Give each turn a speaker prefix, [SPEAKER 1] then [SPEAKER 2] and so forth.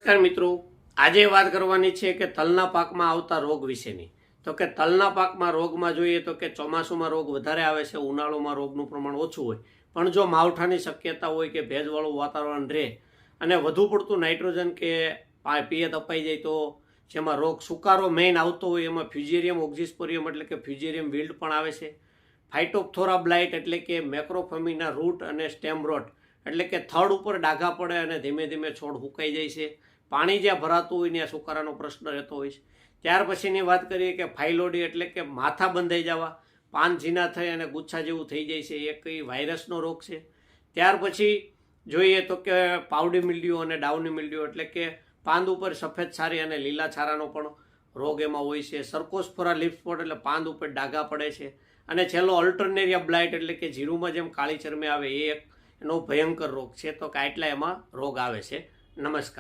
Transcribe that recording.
[SPEAKER 1] નમસ્કાર મિત્રો, આજે વાત કરવાની છે કે તલના પાકમાં આવતા રોગ વિશેની. તો કે તલના પાકમાં રોગમાં જોઈએ તો કે ચોમાસુમાં રોગ વધારે આવે છે, ઉનાળામાં રોગનું પ્રમાણ ઓછું હોય. પણ જો માવઠાની શક્યતા હોય કે ભેજવાળું વાતાવરણ રહે અને વધુ પડતું નાઇટ્રોજન કે પિયત અપાઈ જાય તો જેમાં રોગ સુકારો મેઇન આવતો હોય એમાં ફ્યુઝેરિયમ ઓક્ઝિસ્પોરિયમ એટલે કે ફ્યુઝેરિયમ વિલ્ડ પણ આવે છે. ફાઇટોપ્થોરા બ્લાઇટ એટલે કે મેક્રોફેમીના રૂટ અને સ્ટેમ રોટ એટલે કે થડ ઉપર ડાઘા પડે અને ધીમે ધીમે છોડ સુકાઈ જાય છે. પાણી જ્યાં ભરાતું હોય ત્યાં સુકારાનો પ્રશ્ન રહેતો હોય છે. ત્યાર પછીની વાત કરીએ કે ફાઇલોડી એટલે કે માથા બંધાઈ જવા, પાન ઝીણા થઈ અને ગુચ્છા જેવું થઈ જાય છે, એ કઈ વાયરસનો રોગ છે. ત્યાર પછી જોઈએ તો કે પાવડી મિલ્ડ્યુ અને ડાઉની મિલ્ડ્યુ એટલે કે પાંદ ઉપર સફેદ છારી અને લીલા છારાનો પણ રોગ એમાં હોય છે. સરકોસ્ફોરા લીફ સ્પોટ એટલે પાંદ ઉપર ડાઘા પડે છે. અને છેલ્લો અલ્ટરનેરિયા બ્લાઇટ એટલે કે જીરુમાં જેમ કાળી ચરમી આવે એ એક એનો ભયંકર રોગ છે. તો કે આટલા એમાં રોગ આવે છે. નમસ્કાર.